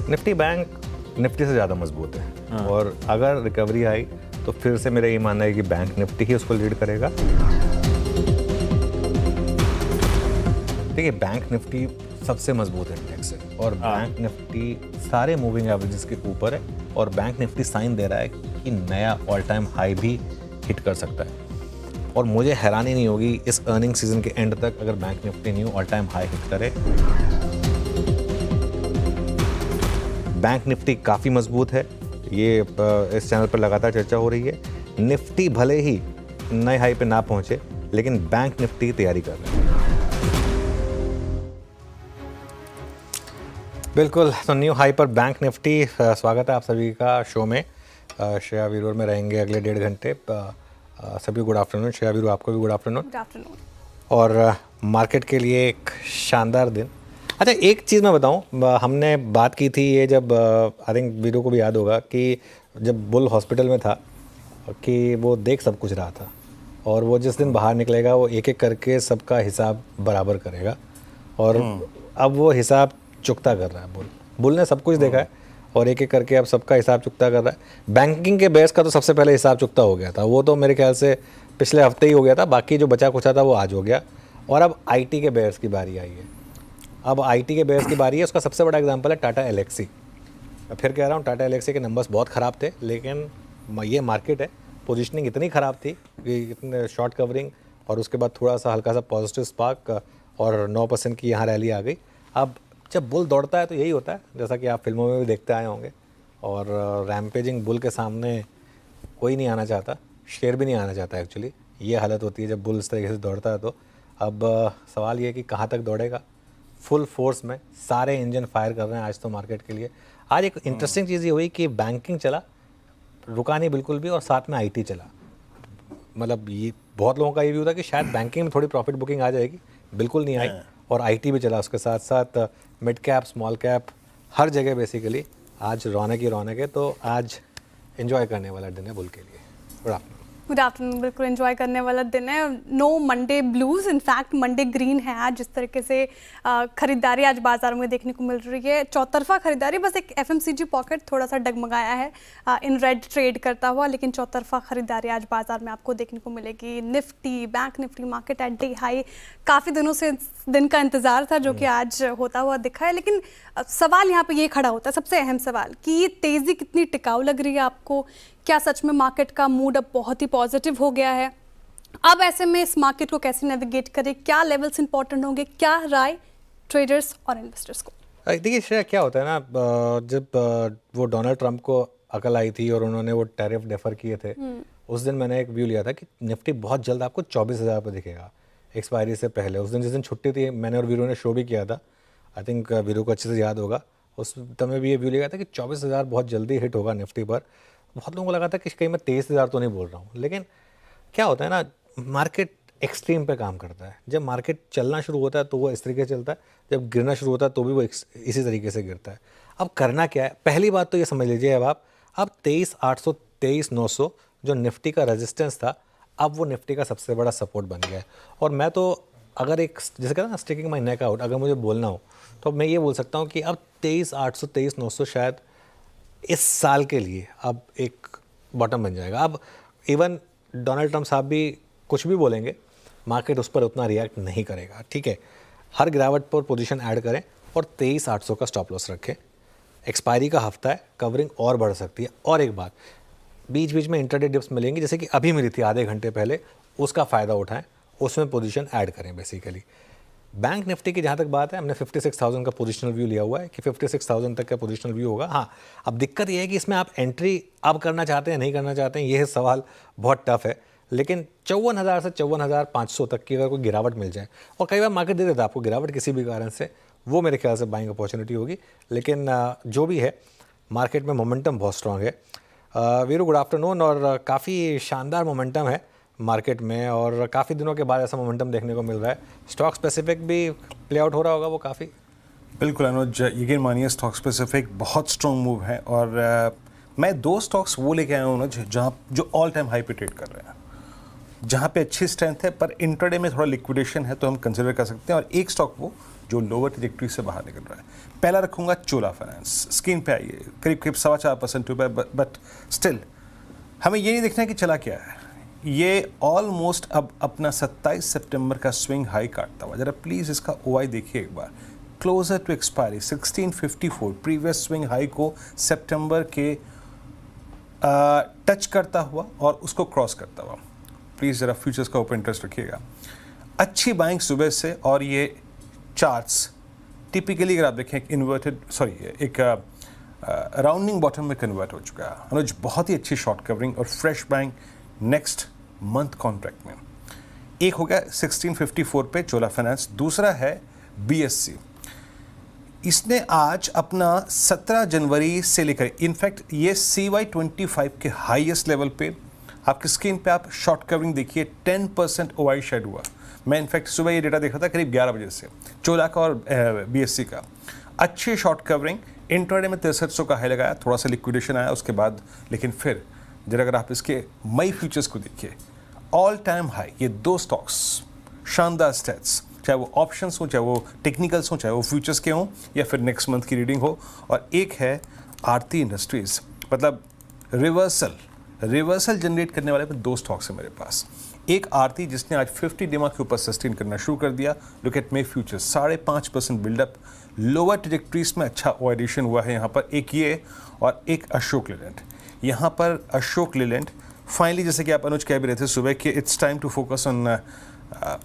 Nifty bank Nifty से ज़्यादा मजबूत है और अगर रिकवरी आई तो फिर से मेरा ये मानना है कि बैंक निफ्टी ही उसको लीड करेगा। देखिए, बैंक निफ्टी सबसे मजबूत इंडेक्स है और बैंक निफ्टी सारे मूविंग एवरेजेस के ऊपर है और बैंक निफ्टी साइन दे रहा है कि नया ऑल टाइम हाई भी हिट कर सकता है और मुझे हैरानी नहीं होगी इस अर्निंग सीजन के एंड तक अगर bank Nifty knew all time high hit करे। बैंक निफ्टी काफ़ी मजबूत है, ये इस चैनल पर लगातार चर्चा हो रही है। निफ्टी भले ही नए हाई पे ना पहुंचे लेकिन बैंक निफ्टी की तैयारी कर रहे हैं। बिल्कुल, तो न्यू हाई पर बैंक निफ्टी। स्वागत है आप सभी का शो में। श्रेया वीरू में रहेंगे अगले 1.5 घंटे। सभी गुड आफ्टरनून। श्रेया वीरू, आपको भी गुड आफ्टरनून। Good afternoon. और मार्केट के लिए एक शानदार दिन। अच्छा, एक चीज़ मैं बताऊं, हमने बात की थी ये जब आई थिंक वीरू को भी याद होगा कि जब बुल हॉस्पिटल में था कि वो देख सब कुछ रहा था और वो जिस दिन बाहर निकलेगा वो एक एक करके सबका हिसाब बराबर करेगा और अब वो हिसाब चुकता कर रहा है। बुल ने सब कुछ देखा है और एक एक करके अब सबका हिसाब चुकता कर रहा है। बैंकिंग के बेस का तो सबसे पहले हिसाब चुकता हो गया था, वो तो मेरे ख्याल से पिछले हफ्ते ही हो गया था। बाकी जो बचा कुचा था वो आज हो गया और अब आईटी के बेयर्स की बारी आई है। अब आईटी के बेयर्स की बारी है। उसका सबसे बड़ा एग्जांपल है टाटा एलेक्सी। मैं फिर कह रहा हूँ, टाटा एलेक्सी के नंबर्स बहुत ख़राब थे लेकिन ये मार्केट है, पोजीशनिंग इतनी ख़राब थी कि इतने शॉर्ट कवरिंग और उसके बाद थोड़ा सा हल्का सा पॉजिटिव स्पार्क और 9% की यहाँ रैली आ गई। अब जब बुल दौड़ता है तो यही होता है, जैसा कि आप फिल्मों में भी देखते आए होंगे। और रैम्पेजिंग बुल के सामने कोई नहीं आना चाहता, शेर भी नहीं आना चाहता एक्चुअली। ये हालत होती है जब बुल इस तरीके से दौड़ता है। तो अब सवाल ये है कि कहाँ तक दौड़ेगा। फुल फोर्स में सारे इंजन फायर कर रहे हैं आज तो मार्केट के लिए। आज एक इंटरेस्टिंग चीज़ ये हुई कि बैंकिंग चला, रुका नहीं बिल्कुल भी, और साथ में आईटी चला। मतलब ये बहुत लोगों का ये व्यू था कि शायद बैंकिंग में थोड़ी प्रॉफिट बुकिंग आ जाएगी, बिल्कुल नहीं आई और आईटी भी चला। उसके साथ साथ मिड कैप, स्मॉल कैप, हर जगह बेसिकली आज रौनक ही रौनक है। तो आज एंजॉय करने वाला दिन है बुल के लिए। Good afternoon. Good afternoon. बिल्कुल एंजॉय करने वाला दिन है। No Monday blues, in fact Monday green है आज। जिस तरीके से खरीदारी आज बाजार में देखने को मिल रही है, चौतरफा खरीदारी। बस एक एफएमसीजी पॉकेट थोड़ा सा डगमगाया है इन रेड ट्रेड करता हुआ, लेकिन चौतरफा खरीदारी आज बाजार में आपको देखने को मिलेगी। Nifty, bank Nifty market at day high. काफ़ी दिनों से दिन का इंतजार था जो कि आज होता हुआ दिखा है। लेकिन सवाल यहाँ पे ये खड़ा होता है, सबसे अहम सवाल, कि ये तेज़ी कितनी टिकाऊ लग रही है आपको? क्या सच में मार्केट का मूड अब बहुत ही पॉजिटिव हो गया है? अब ऐसे में इस मार्केट को कैसे नेविगेट करें? क्या लेवल्स इंपॉर्टेंट होंगे? क्या राय ट्रेडर्स और इन्वेस्टर्स को? देखिए श्रेया, क्या होता है ना, जब वो डोनाल्ड ट्रंप को अकल आई थी और उन्होंने वो टैरिफ डेफर किए थे, उस दिन मैंने एक व्यू लिया था कि निफ्टी बहुत जल्द आपको 24,000 पर दिखेगा एक्सपायरी से पहले। उस दिन जिस दिन छुट्टी थी, मैंने और वीरू ने शो भी किया था। आई थिंक वीरू को अच्छे से याद होगा। उस समय भी ये व्यू लिया था कि 24,000 बहुत जल्दी हिट होगा निफ्टी पर। बहुत लोगों को लगा था कि कहीं मैं 23,000 तो नहीं बोल रहा हूँ। लेकिन क्या होता है ना, मार्केट एक्सट्रीम पे काम करता है। जब मार्केट चलना शुरू होता है तो वो इस तरीके से चलता है, जब गिरना शुरू होता है तो भी वो इसी तरीके से गिरता है। अब करना क्या है? पहली बात तो ये समझ लीजिए, अब 23,800, 23,900 जो निफ्टी का रेजिस्टेंस था, अब वो निफ्टी का सबसे बड़ा सपोर्ट बन गया है। और मैं तो अगर एक जैसे कहता ना, स्टिकिंग माई नेक आउट, अगर मुझे बोलना हो तो मैं ये बोल सकता हूँ कि अब 23,800, 23,900 शायद इस साल के लिए अब एक बॉटम बन जाएगा। अब इवन डोनाल्ड ट्रंप साहब भी कुछ भी बोलेंगे, मार्केट उस पर उतना रिएक्ट नहीं करेगा। ठीक है, हर गिरावट पर पोजीशन ऐड करें और 23,800 का स्टॉप लॉस रखें। एक्सपायरी का हफ्ता है, कवरिंग और बढ़ सकती है। और एक बात, बीच बीच में इंट्राडे डिप्स मिलेंगी, जैसे कि अभी मिली थी आधे घंटे पहले, उसका फ़ायदा उठाएं, उसमें पोजीशन ऐड करें बेसिकली। बैंक निफ्टी की जहाँ तक बात है, हमने 56,000 का पोजिशनल व्यू लिया हुआ है कि 56,000 तक का पोजिशनल व्यू होगा। हाँ, अब दिक्कत ये है कि इसमें आप एंट्री अब करना चाहते हैं नहीं करना चाहते हैं, ये सवाल बहुत टफ है। लेकिन 54,000 से 54,500 तक की अगर कोई गिरावट मिल जाए, और कई बार मार्केट दे देता है आपको गिरावट किसी भी कारण से, वो मेरे ख्याल से बाइंग अपॉर्चुनिटी होगी। लेकिन जो भी है, मार्केट में मोमेंटम बहुत स्ट्रॉन्ग है। Veeru, good afternoon. और काफ़ी शानदार मोमेंटम है मार्केट में और काफ़ी दिनों के बाद ऐसा मोमेंटम देखने को मिल रहा है। स्टॉक स्पेसिफिक भी प्ले आउट हो रहा होगा वो काफ़ी। बिल्कुल अनुज, यकीन मानिए स्टॉक स्पेसिफिक बहुत स्ट्रॉन्ग मूव है। और मैं 2 स्टॉक्स वो लेके आया हूँ अनुज, जहाँ जो ऑल टाइम हाई पे ट्रेड कर रहे हैं, जहाँ पे अच्छी स्ट्रेंथ है पर इंट्राडे में थोड़ा लिक्विडेशन है तो हम कंसिडर कर सकते हैं। और एक स्टॉक वो जो लोअर ट्रैजेक्टरी से बाहर निकल रहा है। पहला रखूंगा चोला फाइनेंस। स्क्रीन पे आइए, करीब करीब 4.25% हुआ, बट स्टिल हमें ये नहीं देखना है कि चला क्या है। ये ऑलमोस्ट अब अपना 27 सितंबर का स्विंग हाई काटता हुआ, जरा प्लीज़ इसका OI देखिए एक बार। Closer to expiry 1654, previous swing high को सितंबर के टच करता हुआ और उसको क्रॉस करता हुआ। प्लीज़ ज़रा फ्यूचर्स का ओपन इंटरेस्ट रखिएगा। अच्छी बाइंग सुबह से, और ये चार्ट्स टिपिकली अगर आप देखें एक राउंडिंग बॉटम में कन्वर्ट हो चुका है। अनुज बहुत ही अच्छी शॉर्ट कवरिंग और fresh buying next month contract में। एक हो गया 1654 पे चोला फाइनेंस, दूसरा है BSC। इसने आज अपना 17 जनवरी से लेकर, इनफैक्ट ये CY25 के हाईएस्ट लेवल पे, आपकी स्क्रीन पे आप शॉर्ट कवरिंग देखिए, 10% OI शेड हुआ। मैं इनफैक्ट सुबह ये डेटा देखा था करीब 11 बजे से, चोला का और BSC का। अच्छी शॉर्ट कवरिंग, इंट्राडे में 6300 का हाई लगाया, थोड़ा सा लिक्विडेशन आया उसके बाद, लेकिन फिर जरा अगर आप इसके मई फ्यूचर्स को देखिए, ऑल टाइम हाई। ये दो स्टॉक्स शानदार स्टेट्स, चाहे वो ऑप्शंस हो, चाहे वो टेक्निकल्स हो, चाहे वो फ्यूचर्स के हों, या फिर नेक्स्ट मंथ की रीडिंग हो। और एक है आरती इंडस्ट्रीज, मतलब रिवर्सल जनरेट करने वाले पे दो स्टॉक्स हैं मेरे पास। एक आरती जिसने आज 50 डिमा के ऊपर सस्टेन करना शुरू कर दिया। Look at May futures, 5.5% buildup, lower trajectories में अच्छा एडिशन हुआ है यहाँ पर। एक ये और एक अशोक लेलैंड। यहाँ पर अशोक लेलैंड फाइनली, जैसे कि आप अनुज कह भी रहे थे सुबह कि it's time to focus on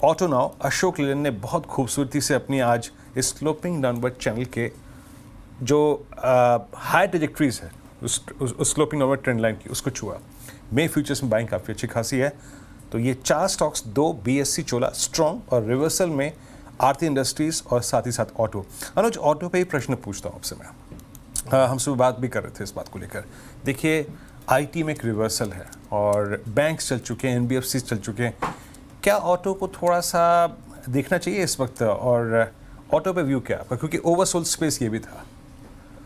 auto now. Ashok Leyland ने बहुत खूबसूरती से अपनी आज इस स्लोपिंग डाउनवर्ड चैनल के जो हाई ट्रैजेक्टरीज है उस स्लोपिंग डाउनवर्ड ट्रेंड लाइन की, उसको छुआ। मे फ्यूचर्स में बाइंग काफ़ी अच्छी खासी है। तो ये 4 स्टॉक्स, 2 BSC चोला स्ट्रॉन्ग, और रिवर्सल में आरती इंडस्ट्रीज और साथ ही साथ ऑटो। अनुज, ऑटो पे ही प्रश्न पूछता हूँ आपसे मैं। हम सुबह बात भी कर रहे थे इस बात को लेकर। देखिए IT में एक रिवर्सल है और बैंक्स चल चुके हैं, NBFCs चल चुके हैं। क्या ऑटो को थोड़ा सा देखना चाहिए इस वक्त, और ऑटो पे व्यू क्या आपका, क्योंकि ओवरसोल्ड स्पेस ये भी था।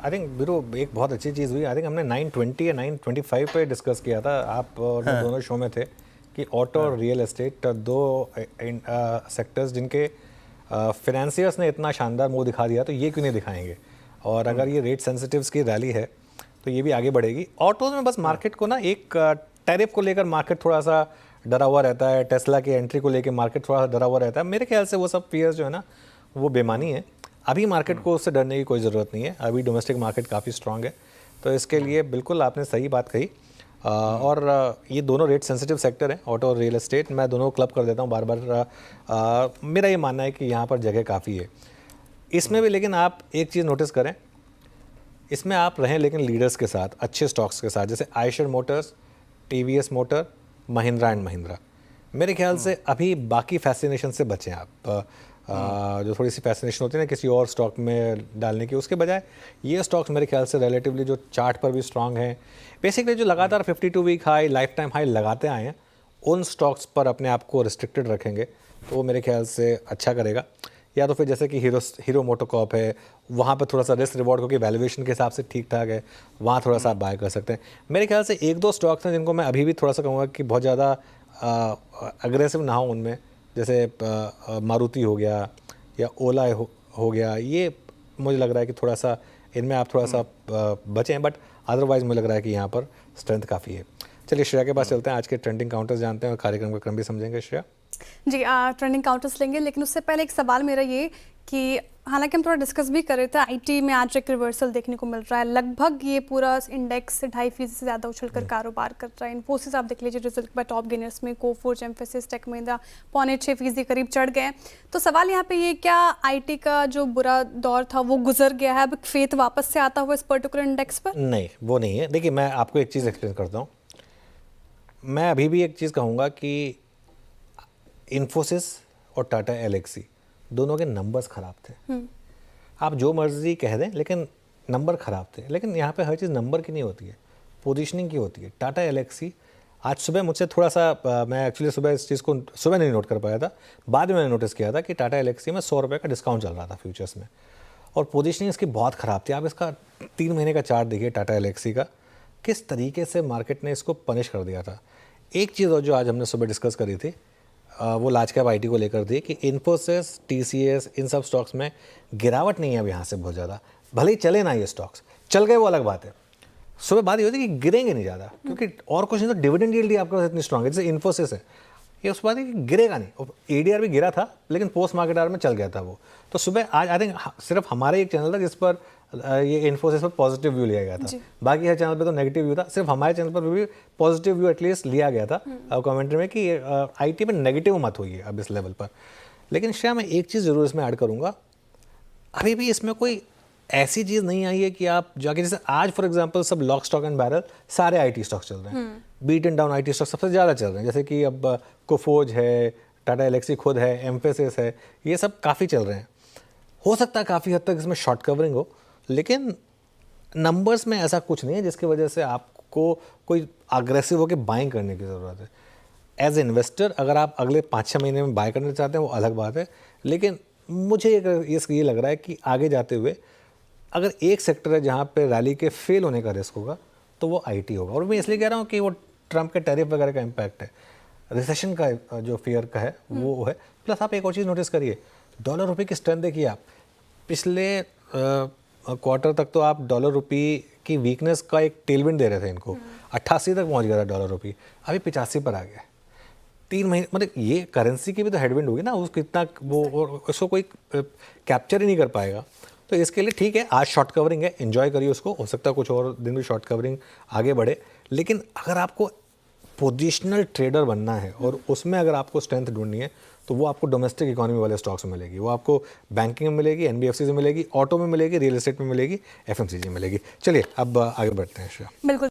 आई थिंक बीरो एक बहुत अच्छी चीज़ हुई। आई थिंक हमने 920 या 925 पे डिस्कस किया था, आप और मैं दोनों शो में थे, कि ऑटो और रियल एस्टेट दो सेक्टर्स जिनके फिनेंसियर्स ने इतना शानदार मुंह दिखा दिया, तो ये क्यों नहीं दिखाएंगे। और अगर ये रेट सेंसिटिव्स की रैली है तो ये भी आगे बढ़ेगी। ऑटोज में बस मार्केट को ना, एक टैरिफ को लेकर मार्केट थोड़ा सा डरा हुआ रहता है, टेस्ला की एंट्री को लेकर मार्केट थोड़ा सा डरा हुआ रहता है। मेरे ख्याल से वो सब फियर्स जो है ना, वो बेमानी है। अभी मार्केट को उससे डरने की कोई ज़रूरत नहीं है। अभी डोमेस्टिक मार्केट काफ़ी स्ट्रांग है, तो इसके लिए बिल्कुल आपने सही बात कही। और ये दोनों रेट सेंसिटिव सेक्टर हैं, ऑटो और रियल एस्टेट। मैं दोनों को क्लब कर देता हूँ बार बार। मेरा ये मानना है कि यहाँ पर जगह काफ़ी है इसमें भी। लेकिन आप एक चीज़ नोटिस करें, इसमें आप रहें लेकिन लीडर्स के साथ, अच्छे स्टॉक्स के साथ, जैसे Eicher Motors, TVS motor, Mahindra and Mahindra. मेरे ख्याल से अभी बाकी फैसिनेशन से बचें आप। जो थोड़ी सी फैसिनेशन होती है ना किसी और स्टॉक में डालने की, उसके बजाय ये स्टॉक्स मेरे ख्याल से रिलेटिवली जो चार्ट पर भी स्ट्रांग हैं, बेसिकली जो लगातार 52 week high, life time high लगाते आए हैं, उन स्टॉक्स पर अपने आप को रिस्ट्रिक्टेड रखेंगे तो वो मेरे ख्याल से अच्छा करेगा। या तो फिर जैसे कि हीरो मोटोकॉर्प है, वहाँ पर थोड़ा सा रिस्क रिवॉर्ड क्योंकि वैल्यूएशन के हिसाब से ठीक ठाक है, वहाँ थोड़ा सा आप बाय कर सकते हैं। मेरे ख्याल से एक दो स्टॉक्स हैं जिनको मैं अभी भी थोड़ा सा कहूँगा कि बहुत ज़्यादा अग्रेसिव ना हो उनमें, जैसे मारुति हो गया या ओला हो गया। ये मुझे लग रहा है कि थोड़ा सा इनमें आप थोड़ा सा बचें, बट अदरवाइज मुझे लग रहा है कि यहाँ पर स्ट्रेंथ काफ़ी है। चलिए श्रेया के पास चलते हैं, आज के ट्रेंडिंग काउंटर्स जानते हैं और कार्यक्रम का क्रम भी समझेंगे। श्रेया जी, ट्रेंडिंग काउंटर्स लेंगे, लेकिन उससे पहले एक सवाल मेरा ये कि हालांकि हम थोड़ा डिस्कस भी कर रहे थे, IT में आज एक रिवर्सल देखने को मिल रहा है। लगभग ये पूरा इंडेक्स 2.5% से ज़्यादा उछलकर कारोबार कर रहा है। इन्फोसिस आप देख लीजिए रिजल्ट के बाद टॉप गेनर्स में, कोफोर्ज, एम्फेसिस, टेक महिंद्रा 0.6% करीब चढ़ गए। तो सवाल यहाँ पे ये, क्या IT का जो बुरा दौर था वो गुजर गया है, अब फेथ वापस से आता हुआ इस पर्टिकुलर इंडेक्स पर? नहीं, वो नहीं है। देखिए मैं आपको एक चीज़ एक्सप्लेन करता हूँ। मैं अभी भी एक चीज़ कहूँगा कि इन्फोसिस और टाटा LXC दोनों के नंबर्स ख़राब थे। आप जो मर्जी कह दें, लेकिन नंबर ख़राब थे। लेकिन यहाँ पे हर चीज़ नंबर की नहीं होती है, पोजीशनिंग की होती है। टाटा LXC आज सुबह मुझसे थोड़ा सा, मैं एक्चुअली सुबह इस चीज़ को सुबह नहीं नोट कर पाया था, बाद में मैंने नोटिस किया था कि टाटा LXC में 100 रुपये का डिस्काउंट चल रहा था फ्यूचर्स में, और पोजीशनिंग इसकी बहुत ख़राब थी। आप इसका 3 महीने का चार्ट देखिए टाटा LXC का, किस तरीके से मार्केट ने इसको पनिश कर दिया था। एक चीज़ और जो आज हमने सुबह डिस्कस करी थी, वो लार्ज कैप आईटी को लेकर दी कि इन्फोसिस, टीसीएस, इन सब स्टॉक्स में गिरावट नहीं है अब यहाँ से बहुत ज़्यादा, भले ही चले ना ये स्टॉक्स, चल गए वो अलग बात है। सुबह बात ये होती है कि गिरेंगे नहीं ज़्यादा, क्योंकि और कुछ नहीं तो डिविडेंड यील्ड ही आपके पास इतनी स्ट्रांग है, जैसे इन्फोसिस है, ये उस बात है कि गिरेगा नहीं। एडीआर भी गिरा था लेकिन पोस्ट मार्केट आवर में चल गया था वो। तो सुबह आज आई थिंक सिर्फ हमारे एक चैनल था जिस पर ये इन्फोसिस पर पॉजिटिव व्यू लिया गया था, बाकी हर चैनल पे तो नेगेटिव व्यू था, सिर्फ हमारे चैनल पर भी पॉजिटिव व्यू एटलीस्ट लिया गया था कमेंट्री में कि आईटी में नेगेटिव मत होइए अब इस लेवल पर। लेकिन शायद मैं एक चीज़ ज़रूर इसमें ऐड करूँगा, अभी भी इसमें कोई ऐसी चीज़ नहीं आई है कि आप जाके, जैसे आज फॉर एग्जांपल सब लॉक स्टॉक एंड बैरल सारे आईटी स्टॉक चल रहे हैं, beaten down IT stock सबसे ज़्यादा चल रहे हैं, जैसे कि अब कोफोज है, टाटा एलेक्सी खुद है, एम्फेसिस है, ये सब काफ़ी चल रहे हैं। हो सकता है काफ़ी हद तक इसमें शॉर्ट कवरिंग हो, लेकिन नंबर्स में ऐसा कुछ नहीं है जिसकी वजह से आपको कोई अग्रेसिव होकर बाइंग करने की ज़रूरत है। एज इन्वेस्टर अगर आप अगले 5-6 महीने में बाय करना चाहते हैं वो अलग बात है, लेकिन मुझे ये लग रहा है कि आगे जाते हुए अगर एक सेक्टर है जहाँ पे रैली के फेल होने का रिस्क होगा तो वो आईटी होगा। और मैं इसलिए कह रहा हूँ कि वो ट्रम्प के टैरिफ वगैरह का इम्पैक्ट है, रिसेशन का जो फियर का है वो है। प्लस आप एक और चीज़ नोटिस करिए, डॉलर रुपये की स्ट्रेंथ देखिए आप, पिछले क्वार्टर तक तो आप डॉलर रुपये की वीकनेस का एक टेलविंड दे रहे थे इनको, 88 तक पहुँच गया था डॉलर रुपये, अभी 85 पर आ गया। 3 महीने मतलब ये करेंसी की भी तो हेडविंड होगी ना, उसको इतना वो और उसको कोई कैप्चर ही नहीं कर पाएगा। तो इसके लिए ठीक है, आज शॉर्ट कवरिंग है, एंजॉय करिए उसको, हो सकता है कुछ और दिन भी शॉर्ट कवरिंग आगे बढ़े। लेकिन अगर आपको पोजिशनल ट्रेडर बनना है और उसमें अगर आपको स्ट्रेंथ ढूंढनी है तो वो आपको डोमेस्टिक इकोनॉमी वाले स्टॉक्स में मिलेगी, वो आपको बैंकिंग में मिलेगी, एनबीएफसी से मिलेगी, ऑटो में मिलेगी, रियल एस्टेट में मिलेगी, एफएमसीजी में मिलेगी। चलिए अब आगे बढ़ते हैं। बिल्कुल।